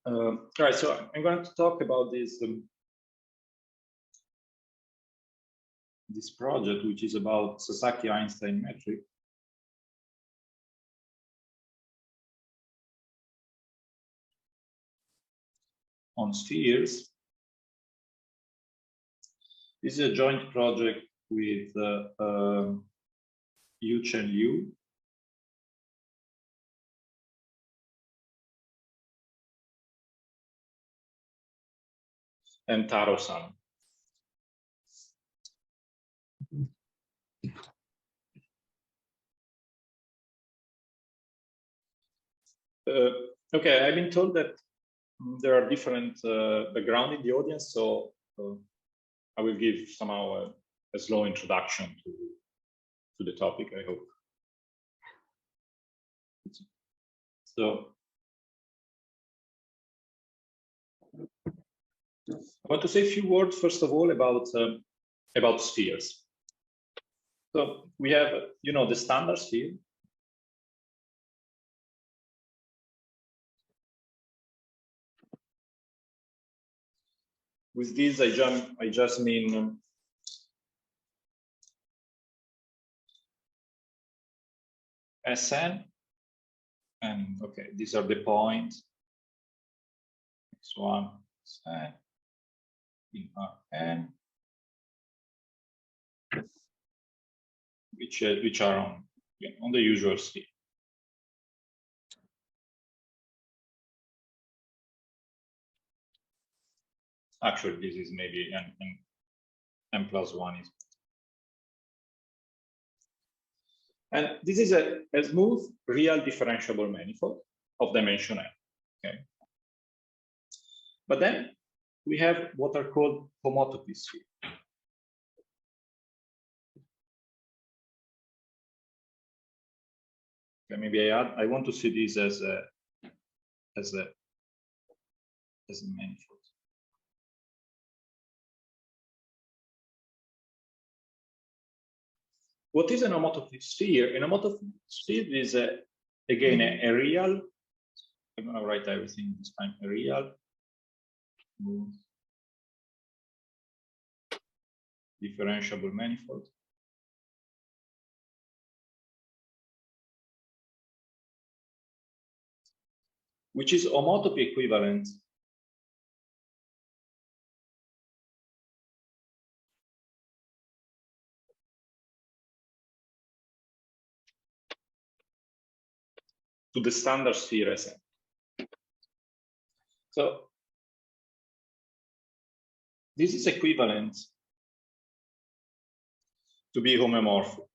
All right, so I'm going to talk about this this project, which is about Sasaki-Einstein metric. On spheres. This is a joint project with Yuchen Liu and Taro Sano. Okay, I've been told that there are different background in the audience, so I will give somehow a slow introduction to the topic, I hope. So I want to say a few words, first of all, about spheres. So we have, the standard sphere. With this, I just mean Sn, and okay, these are the points. X1, Sn, Rn, which are on the usual sphere. Actually, this is maybe n plus 1 is. And this is a smooth real differentiable manifold of dimension n. Okay. But then we have what are called homotopy spheres. Okay, maybe I want to see this as a manifold. What is an homotopy sphere? An homotopy sphere is again a real. I'm going to write everything this time. A real differentiable manifold. Which is homotopy equivalent to the standard sphere Sn. So this is equivalent to be homomorphic.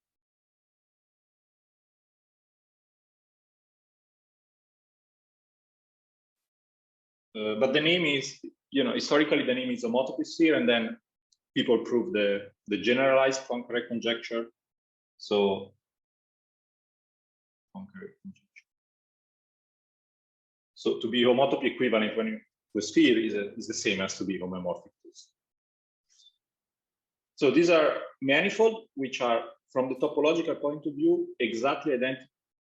But the name is, historically the name is homotopy sphere, and then people prove the generalized Poincare conjecture. So Poincare conjecture. So to be homotopy equivalent when the sphere is the same as to be homomorphic. So these are manifolds which are, from the topological point of view, exactly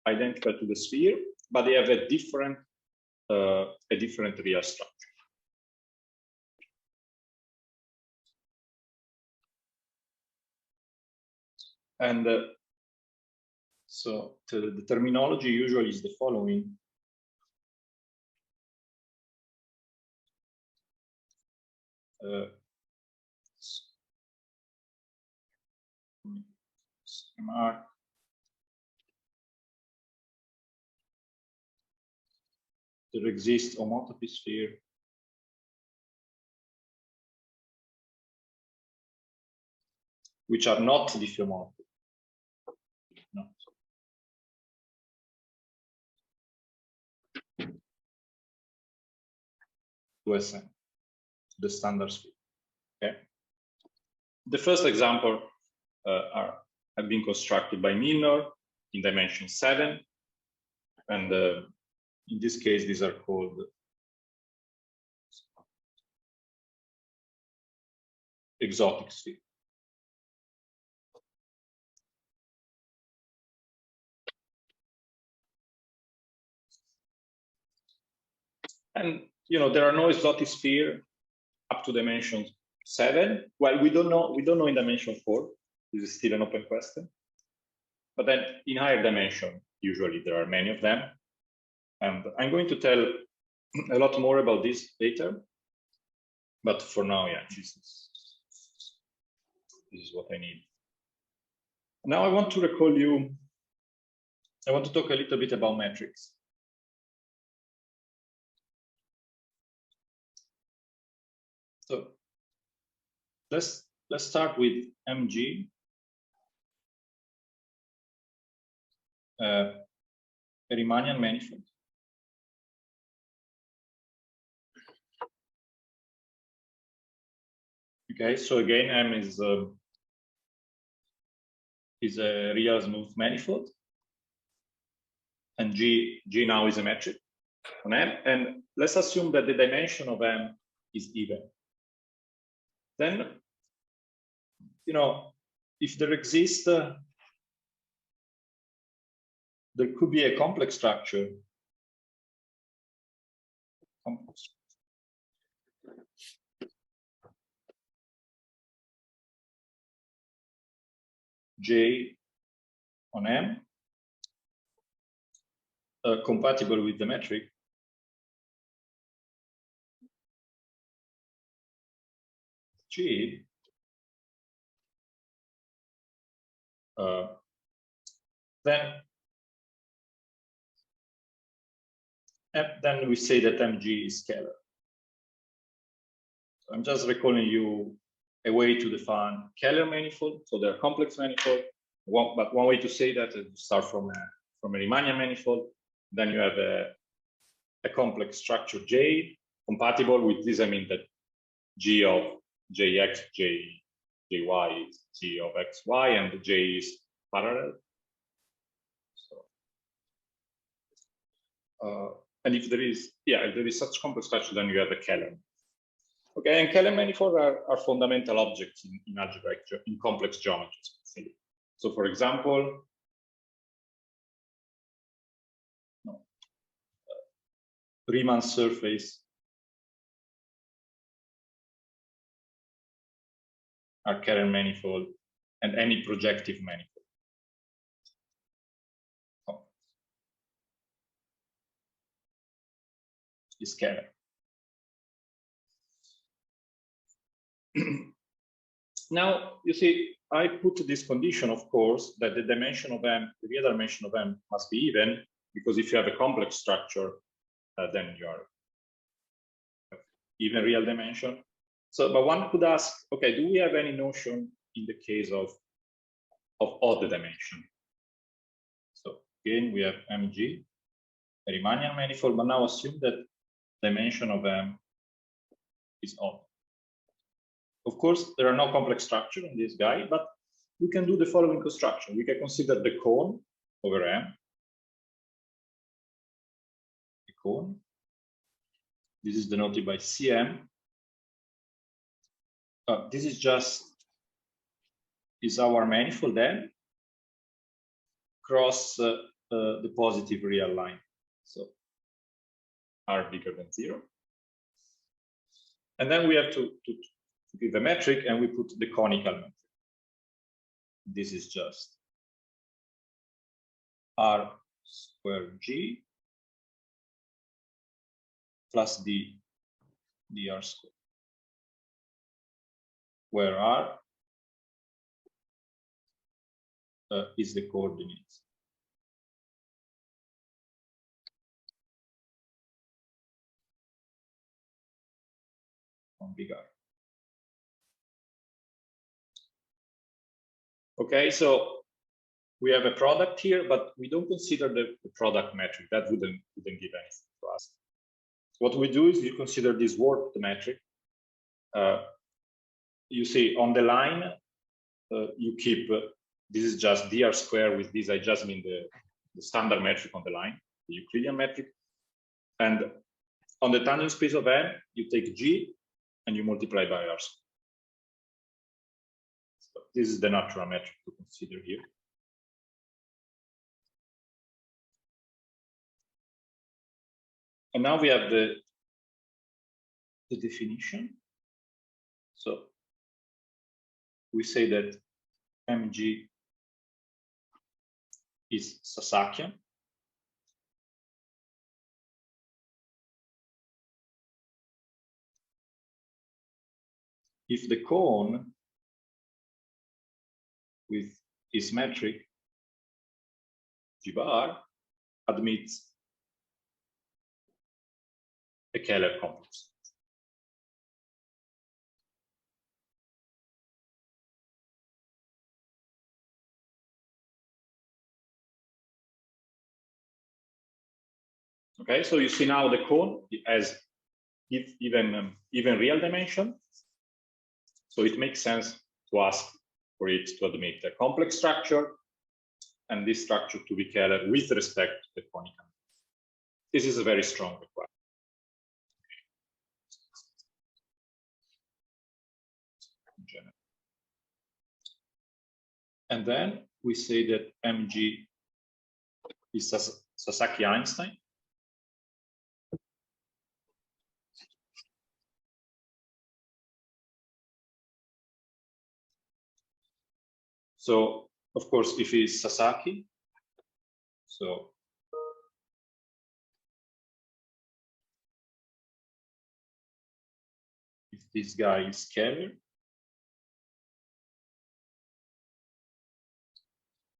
identical to the sphere, but they have a different real structure. And so the terminology usually is the following. There exists homotopy sphere which are not diffeomorphic. No. To Sn, the standard sphere. Okay. The first example have been constructed by Milner in dimension 7, and in this case, these are called exotic sphere. And there are no exotic sphere up to dimension 7. Well, we don't know in dimension 4. This is still an open question. But then in higher dimension, usually there are many of them. And I'm going to tell a lot more about this later. But for now, yeah, this is what I need. Now I want to recall you, I want to talk a little bit about metrics. So let's start with MG. A Riemannian manifold. Okay, so again, M is a real smooth manifold, and G now is a metric on M. And let's assume that the dimension of M is even. Then, if there exists, there could be a complex structure. J on M, compatible with the metric. G, then we say that MG is scalar. So I'm just recalling you a way to define Keller manifold. So they're complex manifold. But one way to say that is to start from a Riemannian manifold. Then you have a complex structure J compatible with this. I mean that G of JX, JY is G of XY, and J is parallel. So, and if there is such complex structure, then you have a Keller. Okay, and Keller manifolds are fundamental objects in algebraic, in complex geometries. So, for example, Riemann surface are Keller manifold, and any projective manifold. Is Keller. Now, you see, I put this condition, of course, that the dimension of M, the real dimension of M must be even, because if you have a complex structure, then you are even real dimension. So, but one could ask, okay, do we have any notion in the case of odd dimension? So again, we have MG, a Riemannian manifold, but now assume that dimension of M is odd. Of course, there are no complex structure in this guy, but we can do the following construction. We can consider the cone over M. The cone. This is denoted by Cm. This is our manifold M cross the positive real line. So R bigger than 0. And then we have to give a metric, and we put the conical metric. This is just R squared G plus dr squared, where R is the coordinates. On big R. Okay, so we have a product here, but we don't consider the product metric. That wouldn't give anything to us. What we do is you consider this warped metric. You see on the line, you keep, this is just dr squared with this, I just mean the standard metric on the line, the Euclidean metric. And on the tangent space of M, you take G and you multiply by R squared. So this is the natural metric to consider here. And now we have the definition. So we say that mg is Sasakian. If the cone with its metric G bar admits a Keller complex. Okay, so you see now the cone has even real dimension. So it makes sense to ask for it to admit a complex structure and this structure to be Keller with respect to the conical. This is a very strong requirement. And then we say that mg is Sasaki-Einstein. So, of course, if it's Sasaki, so if this guy is Keller,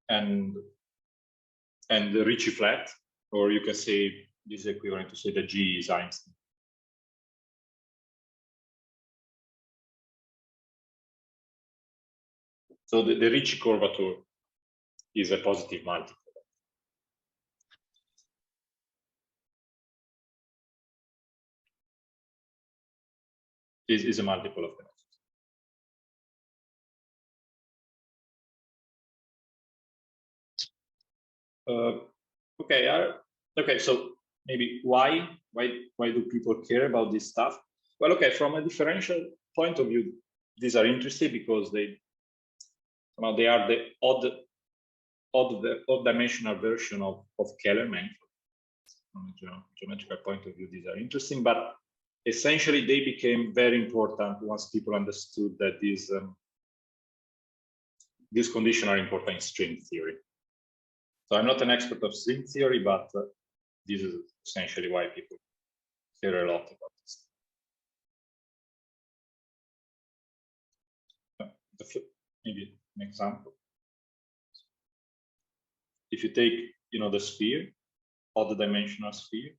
and the Ricci flat, or you can say this is equivalent to say that G is Einstein. So the Ricci curvature is a positive multiple. Is a multiple of the metric. Okay, so maybe why do people care about this stuff? Well, okay, from a differential point of view, these are interesting because they are the odd dimensional version of Keller manifold. From a geometrical point of view, these are interesting, but essentially they became very important once people understood that these conditions are important in string theory. So I'm not an expert of string theory, but this is essentially why people care a lot about this. Maybe an example. If you take, the sphere, odd dimensional sphere,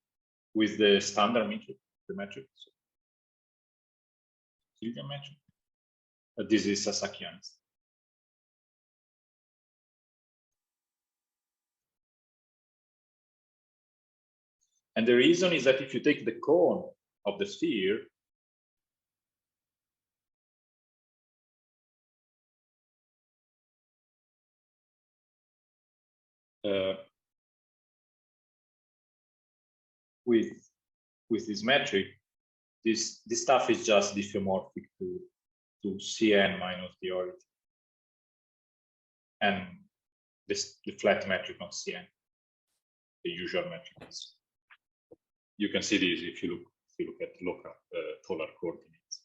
with the standard metric, the metric, so Hilliard metric, this is Sasaki-Einstein. And the reason is that if you take the cone of the sphere, with this metric, this stuff is just diffeomorphic to Cn minus the origin, and the flat metric on Cn, the usual metric is. You can see this if you look at local polar coordinates.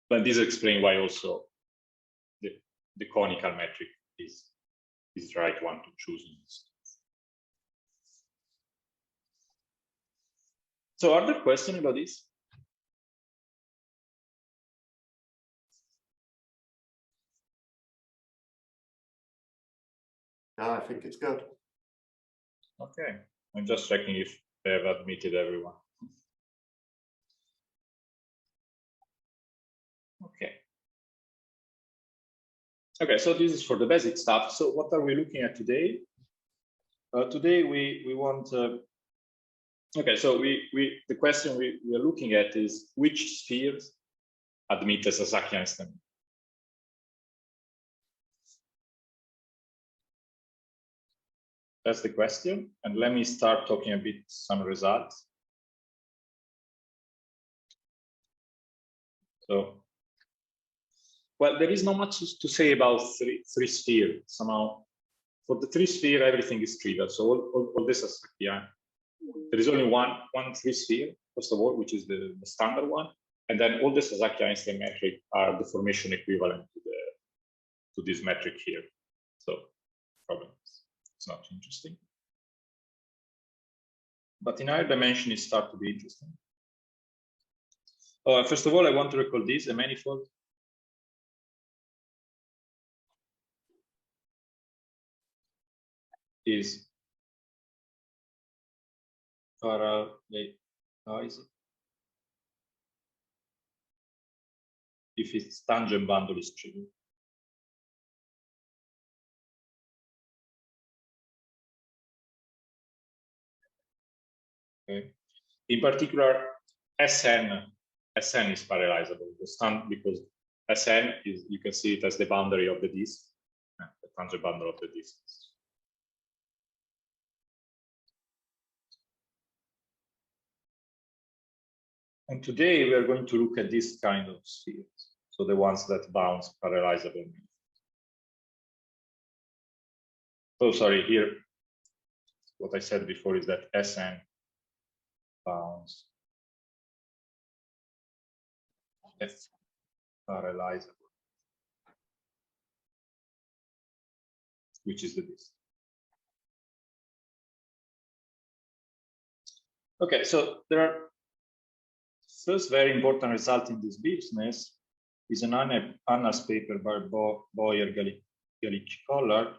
But this explains why also the conical metric is the right one to choose in this case. So are there questions about this? No, I think it's good. Okay, I'm just checking if they have admitted everyone. Okay, so this is for the basic stuff. So what are we looking at today? Today we want. Okay, so the question we are looking at is which spheres admit a Sasaki-Einstein. That's the question, and let me start talking a bit some results. So, well, there is not much to say about three spheres. Somehow, for the three sphere, everything is trivial. So all this is there is only one free sphere, first of all, which is the standard one, and then all the Sasaki-Einstein metric are deformation equivalent to this metric here. So probably it's not interesting. But in higher dimension, it starts to be interesting. First of all, I want to recall this: a manifold is parallelizable if its tangent bundle is trivial. Okay. In particular, Sn is parallelizable. Because Sn is, you can see it as the boundary of the disk, the tangent bundle of the disk. And today we are going to look at this kind of spheres, so the ones that bounce parallelizable. Oh, sorry, here, what I said before is that Sn bounds F parallelizable, which is the disk. Okay, so there are first very important result in this business is an Anna's paper by Boyer-Galicki-Kollár.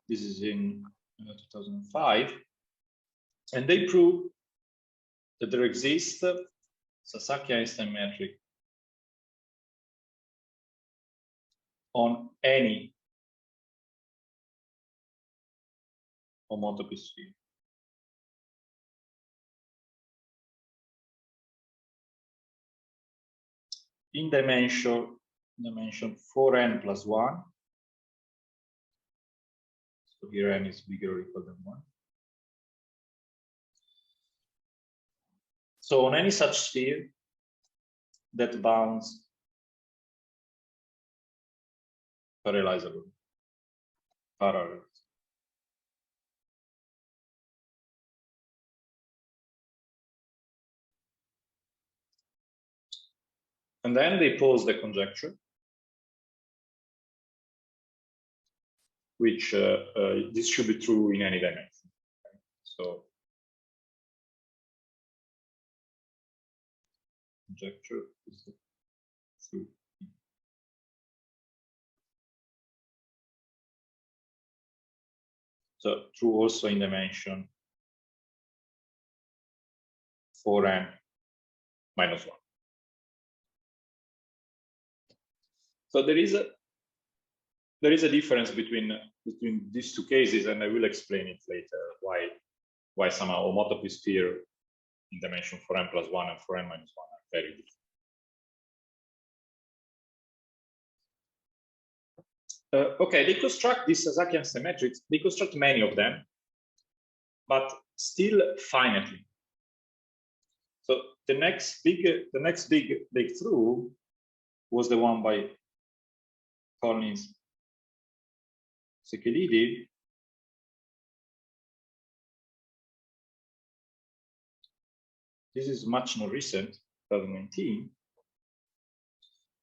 This is in 2005, and they prove that there exists a Sasaki-Einstein metric on any homotopy sphere. In dimension 4n plus 1. So here n is bigger or equal than 1. So on any such sphere that bounds parallelizable, parallel. And then they pose the conjecture, which this should be true in any dimension. Okay? So conjecture is true. So true also in dimension 4n minus 1. So there is a difference between these two cases, and I will explain it later why somehow homotopy sphere in dimension 4n plus 1 and 4n minus 1 are very different. Okay, they construct these Sasaki-Einstein metrics. They construct many of them, but still finitely. So the next big breakthrough was the one by Collins-Székelyhidi. This is much more recent, 2019,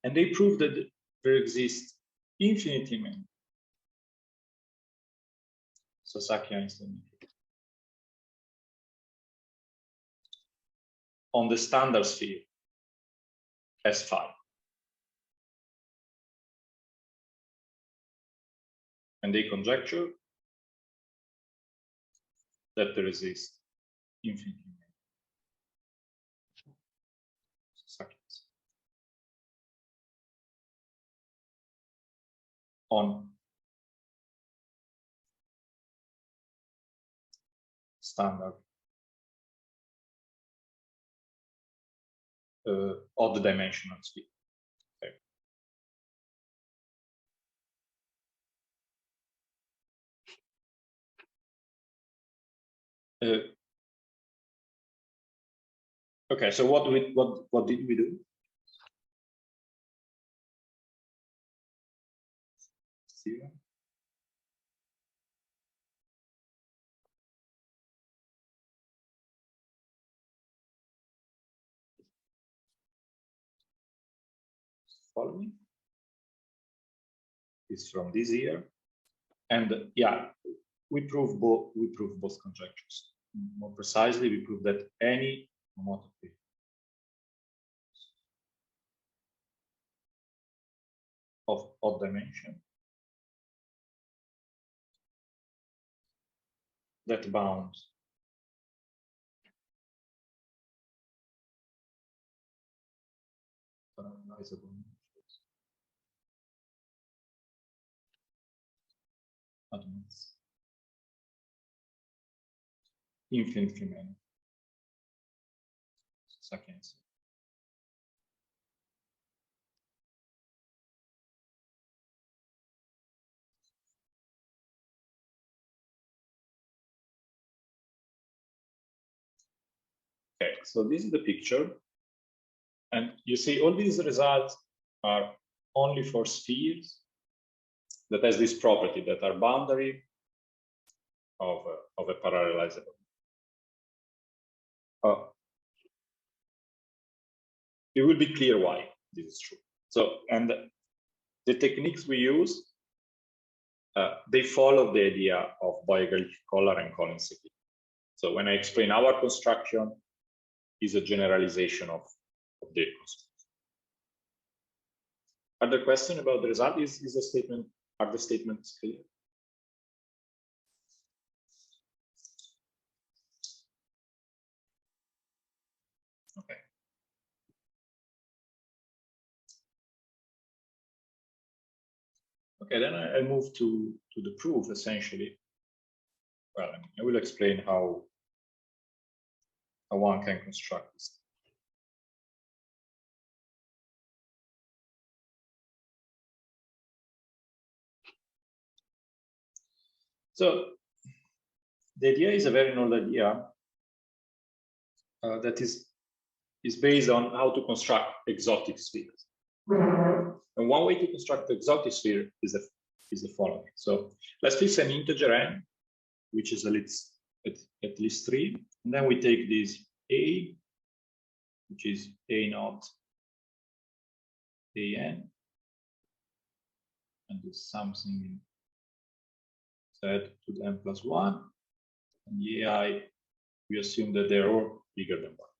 and they proved that there exist infinitely many Sasaki-Einstein metrics on the standard sphere S5. And they conjecture that there exist infinitely many Sasaki-Einstein on standard odd dimensional sphere. Okay. Okay, so what did we do? following is from this here, and yeah, we prove both conjectures. More precisely, we prove that any homotopy of odd dimension that bounds parallelizable admits infinitely many Sasaki-Einstein. Okay, so this is the picture, and you see all these results are only for spheres that has this property that are boundary of a parallelizable. It will be clear why this is true. So, and the techniques we use, they follow the idea of Boyer-Galicki-Kollár and Collins-Székelyhidi. So when I explain our construction, is a generalization of their construction. Other question about the result is the statement, are the statements clear? Okay. Okay, then I move to the proof essentially. Well, I will explain how one can construct this. So the idea is a very old idea that is based on how to construct exotic spheres. And one way to construct the exotic sphere is the following. So let's fix an integer n, which is at least 3, and then we take this a, which is a naught an, and do something z to the n plus 1, and the ai, we assume that they're all bigger than 1.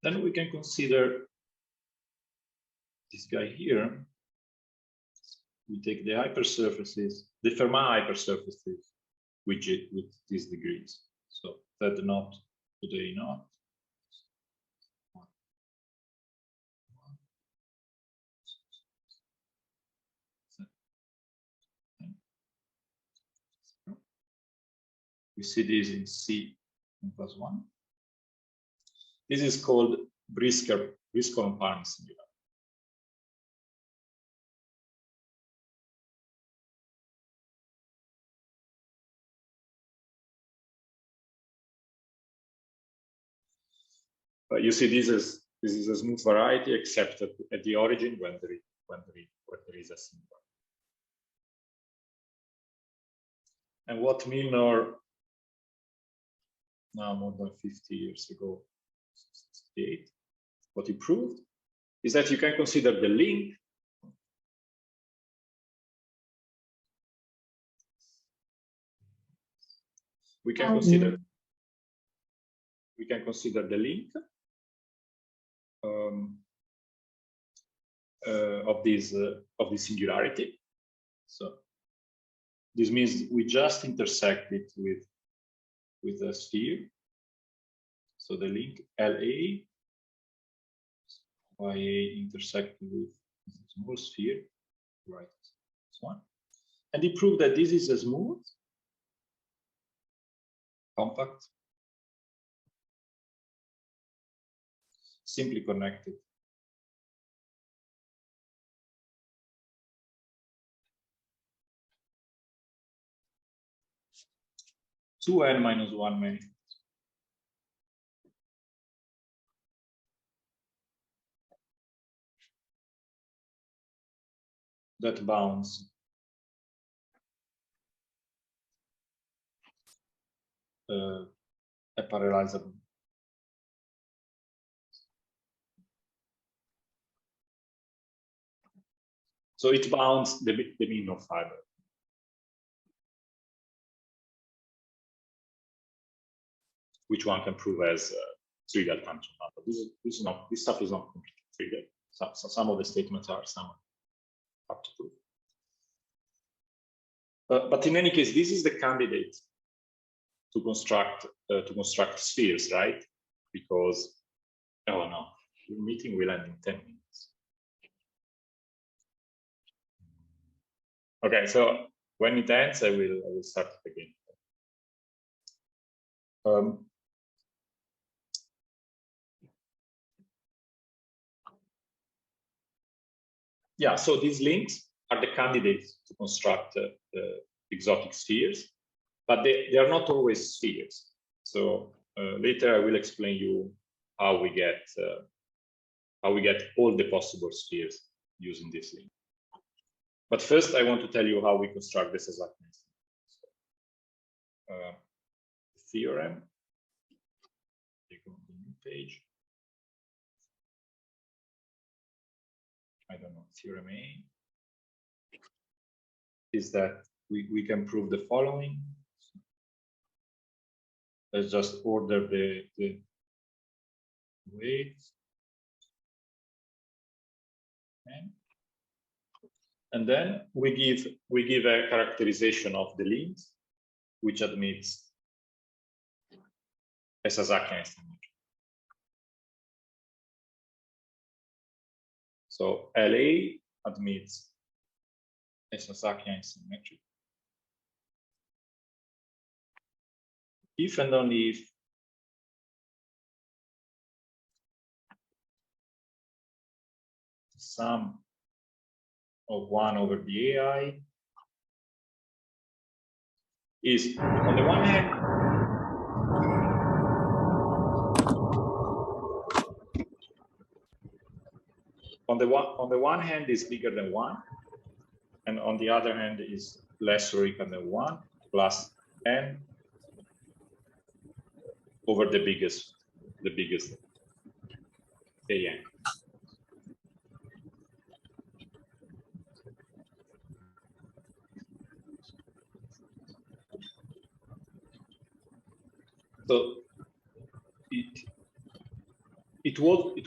Then we can consider this guy here. We take the hypersurfaces, the Fermat hypersurfaces, with these degrees. So z naught to the a naught. We see this in C n plus 1. This is called Brisker-Parny singularity. You see this is a smooth variety except at the origin when there is a singular. And what Milner, now more than 50 years ago, 68, what he proved is that you can consider the link we can consider the link of this singularity. So this means we just intersect it with a sphere. So the link LA YA intersected with a small sphere, right? This one. And he proved that this is a smooth, compact, simply connected. To n minus 1 manifolds. That bounds a parallelizable So it bounds the Milano fiber. Which one can prove as trivial tangent number. This stuff is not completely trivial. So some of the statements are somewhat hard to prove. But in any case, this is the candidate to construct spheres, right? Because oh no, the meeting will end in 10 minutes. Okay, so when it ends, I will start it again. Yeah, so these links are the candidates to construct exotic spheres, but they are not always spheres. So later I will explain you how we get all the possible spheres using this link. But first, I want to tell you how we construct this Sasaki-Einstein. Theorem. Take on the new page. I don't know, theorem A is that we can prove the following. Let's just order the weights. Okay. And then we give a characterization of the links, which admits a Sasaki-Einstein matrix. So LA admits a Sasaki-Einstein matrix if and only if the sum of 1 over the AI is, on the one hand, on the one hand is bigger than 1, and on the other hand is less or equal than 1 plus n over the biggest an. So it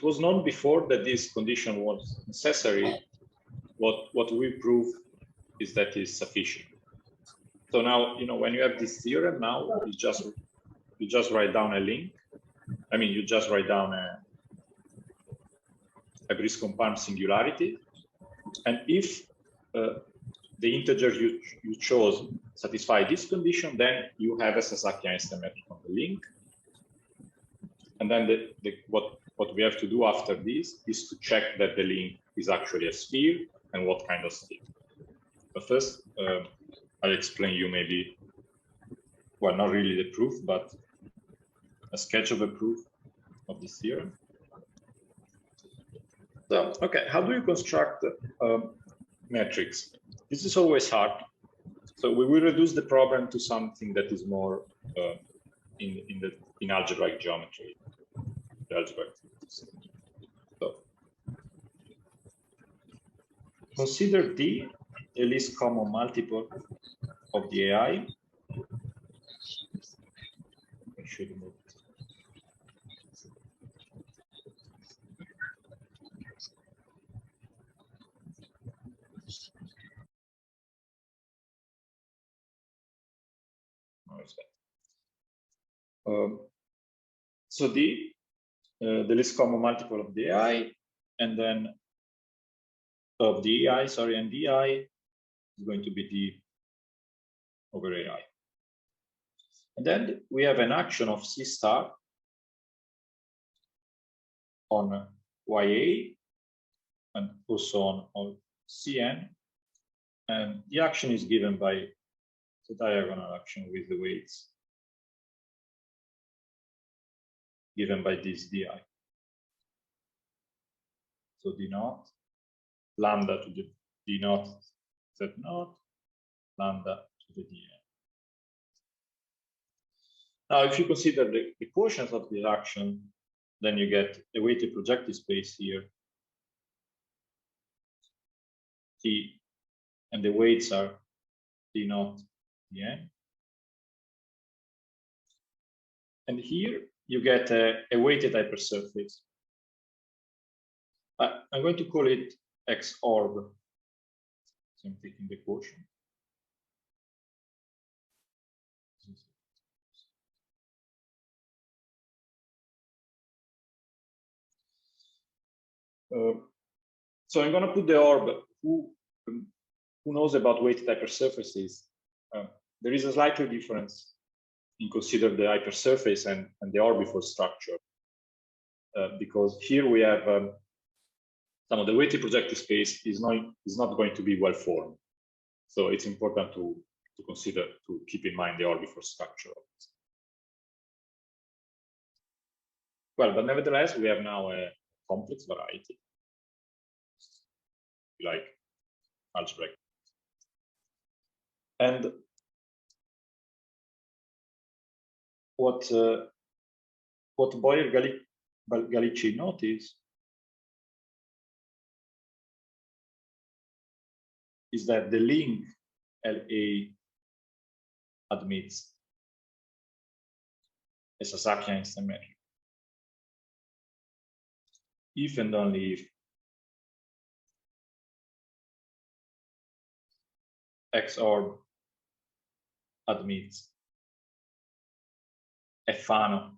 was known before that this condition was necessary. What we prove is that is sufficient. So now, you know, when you have this theorem, now you just write down a link. I mean, you just write down a Brice-Comparme singularity, and if the integers you chose satisfy this condition, then you have a Sasaki-Einstein metric on the link. And then what we have to do after this is to check that the link is actually a sphere and what kind of sphere. But first, I'll explain you maybe, well, not really the proof, but a sketch of a proof of this theorem. So, okay, how do you construct metrics? This is always hard. So we will reduce the problem to something that is more in algebraic geometry. So consider D the least common multiple of the AI. I should move. So D, the least common multiple of the AI, and then of the AI, sorry, and DI is going to be D over AI. And then we have an action of C star on YA and also on CN. And the action is given by the diagonal action with the weights given by this DI. So D naught, lambda to the D naught, Z naught, lambda to the DN. Now, if you consider the quotient of the action, then you get a weighted projective space here T, and the weights are T naught, Tn. And here you get a weighted hypersurface. I'm going to call it X orb. So I'm taking the quotient. So I'm going to put the orb. Who knows about weighted hypersurfaces? There is a slight difference in consider the hypersurface and the orbifold structure, because here we have some of the weighted projective space is not going to be well formed. So it's important to consider, to keep in mind the orbifold structure. Well, but nevertheless, we have now a complex variety, like algebraic. And what Boyer-Galicki noticed is that the link LA admits a Sasaki-Einstein metric if and only if X orb admits a Fano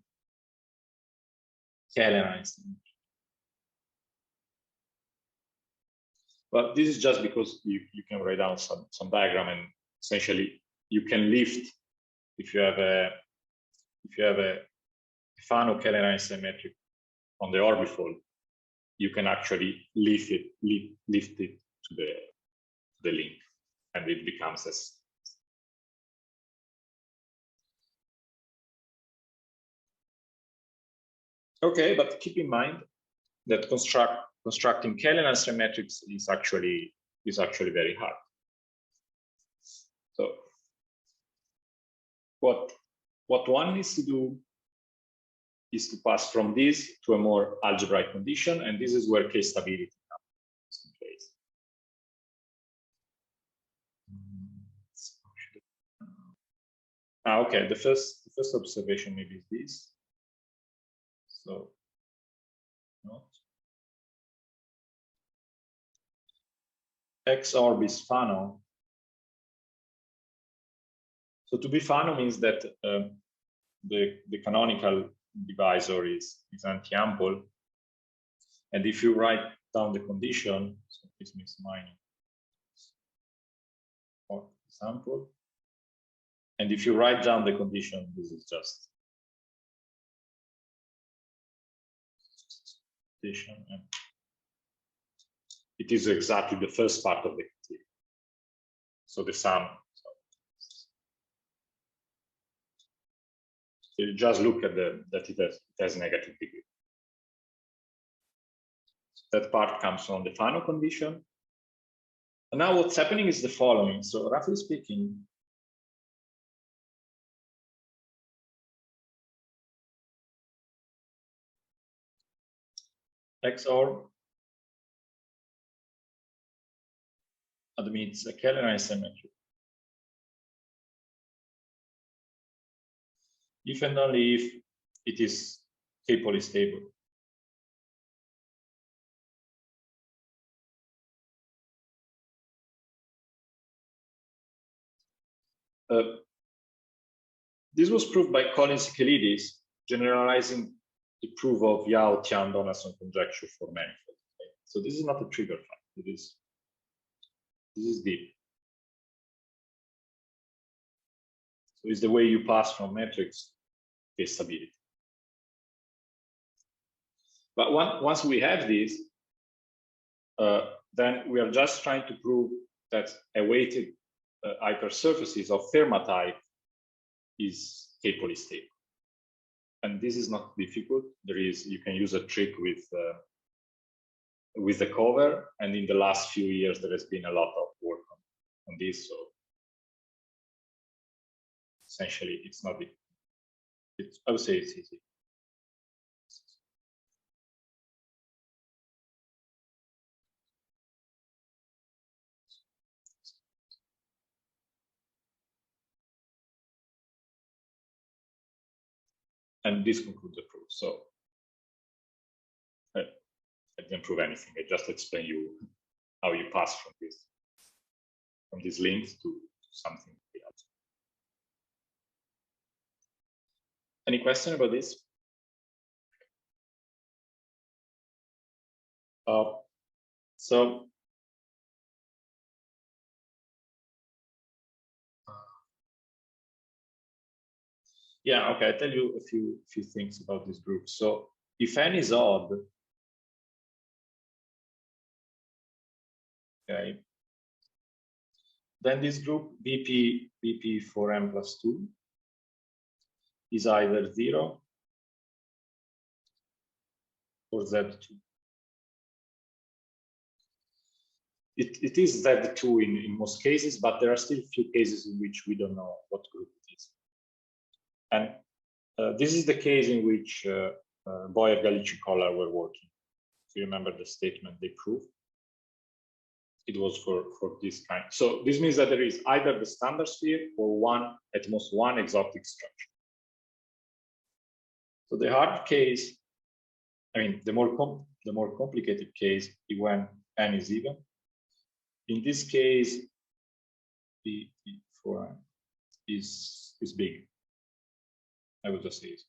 Collins-Székelyhidi. But this is just because you can write down some diagram, and essentially you can lift, if you have a Fano Collins-Székelyhidi metric on the orbifold, you can actually lift it to the link, and it becomes as. Okay, but keep in mind that constructing Collins-Székelyhidi metrics is actually very hard. So what one needs to do is to pass from this to a more algebraic condition, and this is where case stability comes in place. Okay, the first observation maybe is this. So not X orb is Fano. So to be Fano means that the canonical divisor is anti-ample, and if you write down the condition, so this means minus or sample, and if you write down the condition, this is just condition, and it is exactly the first part of the criteria. So the sum. So you just look at that it has negative degree. That part comes from the Fano condition. And now what's happening is the following. So roughly speaking, X orb admits a Kellner-Einstein metric if and only if it is k-polystable. This was proved by Collins-Székelyhidi, generalizing the proof of Yao-Tian-Donaldson conjecture for manifolds. Okay? So this is not a trigger fact. This is deep. So it's the way you pass from metrics to stability. But once we have this, then we are just trying to prove that a weighted hypersurfaces of Fermat type is k-polystable. And this is not difficult. You can use a trick with the cover, and in the last few years there has been a lot of work on this. So essentially, it's not. I would say it's easy. and this concludes the proof. So I didn't prove anything. I just explain you how you pass from this link to something else. Any question about this? So yeah, okay, I'll tell you a few things about this group. So if n is odd, okay, then this group BP for n plus 2 is either 0 or Z2. It is Z2 in most cases, but there are still a few cases in which we don't know what group it is. And this is the case in which Boyer-Galicki-Kollár were working. If you remember the statement they proved, it was for this kind. So this means that there is either the standard sphere or at most one exotic structure. So the hard case, I mean, the more complicated case is when n is even. In this case, the for n is big. I would just say it.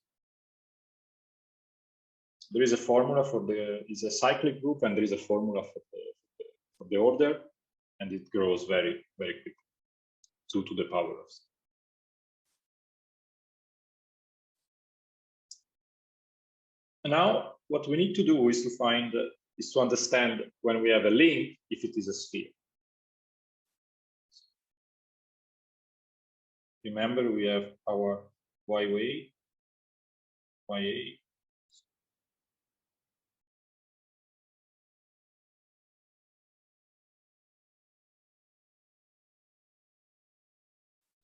There is a formula for it's a cyclic group, and there is a formula for the order, and it grows very, very quickly, 2 to the power of. And now what we need to do is to understand when we have a link if it is a sphere. Remember, we have our YA,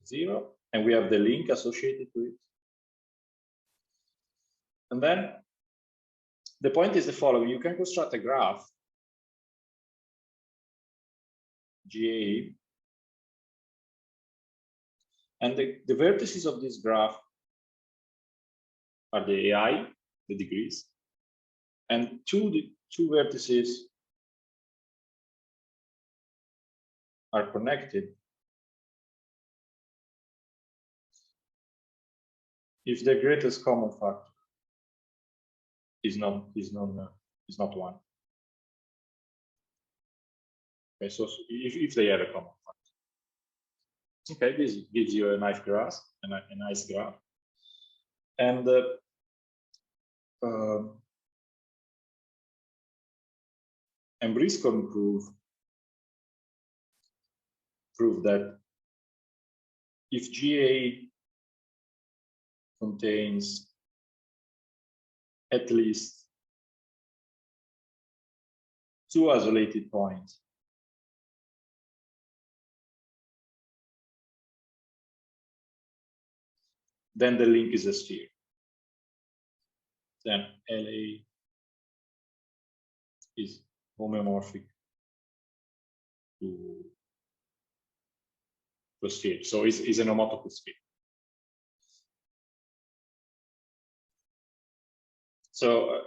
0, and we have the link associated to it. And then the point is the following: you can construct a graph GA, and the vertices of this graph are the AI, the degrees, and two vertices are connected if the greatest common factor is not 1. Okay, so if they have a common factor. Okay, this gives you a nice graph, and Briscoe prove that if GA contains at least 2 isolated points, then the link is a sphere. Then LA is homeomorphic to a sphere, so it's an homotopy sphere. So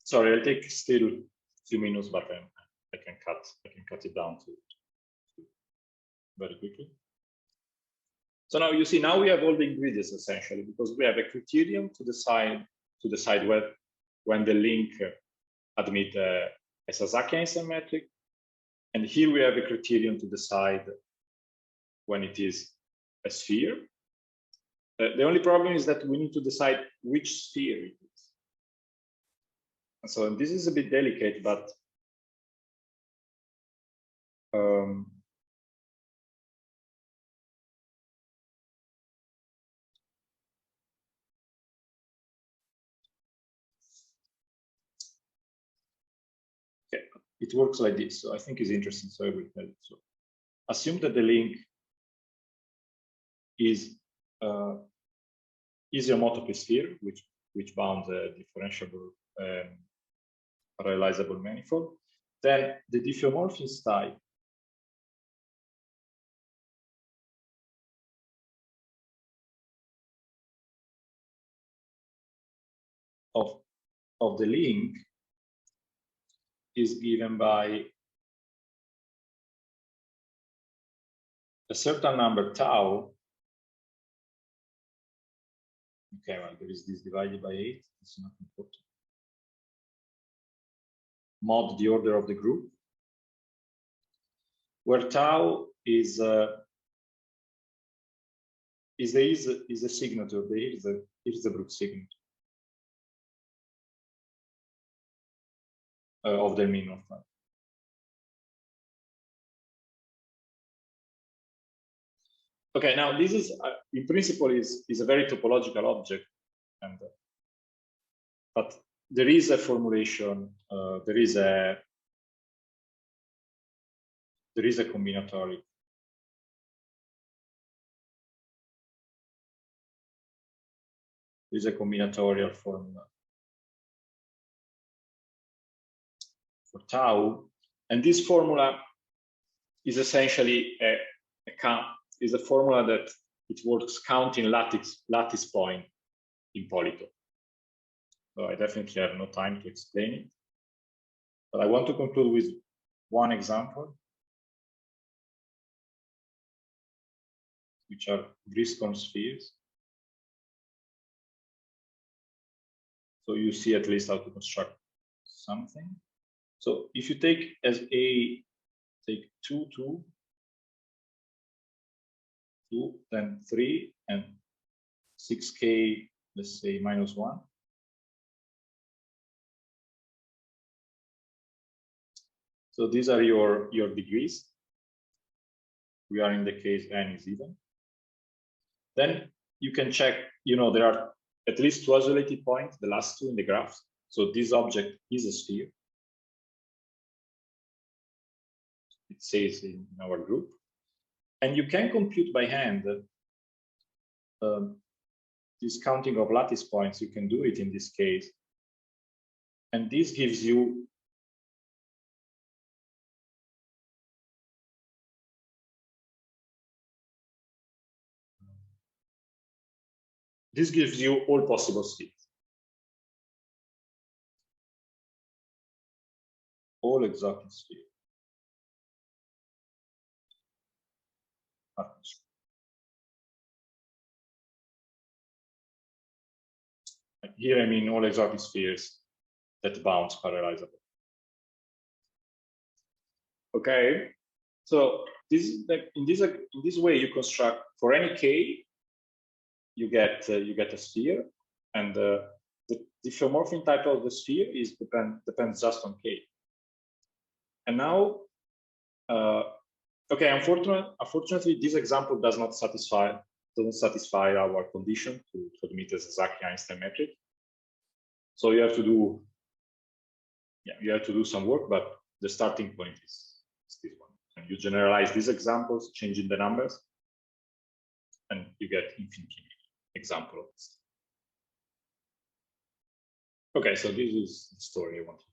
sorry, I'll take still a few minutes, but I can cut it down to very quickly. So now you see, now we have all the ingredients essentially, because we have a criterion to decide when the link admit a Sasaki-Einstein metric, and here we have a criterion to decide when it is a sphere. The only problem is that we need to decide which sphere it is. And so this is a bit delicate, but okay, it works like this. So I think it's interesting, so I will tell you. So assume that the link is a homotopy sphere, which bounds a differentiable parallelizable manifold. Then the diffeomorphism type of the link is given by a certain number tau. Okay, well, there is this divided by 8. It's not important. Mod the order of the group, where tau is a signature. Here's the group signature of the mean of time. Okay, now this is in principle is a very topological object, and but there is a formulation. There is a combinatorial. There is a combinatorial formula for tau, and this formula is essentially a formula that it works counting lattice point in polytope. So I definitely have no time to explain it, but I want to conclude with one example, which are Griscom spheres. So you see at least how to construct something. So if you take as A, take 2, 2, 2, then 3, and 6K, let's say -1. So these are your degrees. We are in the case n is even. Then you can check, there are at least 2 isolated points, the last 2 in the graph. So this object is a sphere. It says in our group. And you can compute by hand this counting of lattice points. You can do it in this case. And this gives you all possible spheres. All exotic spheres. Here I mean all exotic spheres that bounce parallelizable. Okay, so in this way you construct for any k, you get a sphere, and the diffeomorphic type of the sphere depends just on k. And now, okay, unfortunately, this example doesn't satisfy our condition to admit a Sasaki-Einstein metric. So you have to do some work, but the starting point is this one. And you generalize these examples, changing the numbers, and you get infinite example of this. Okay, so this is the story I wanted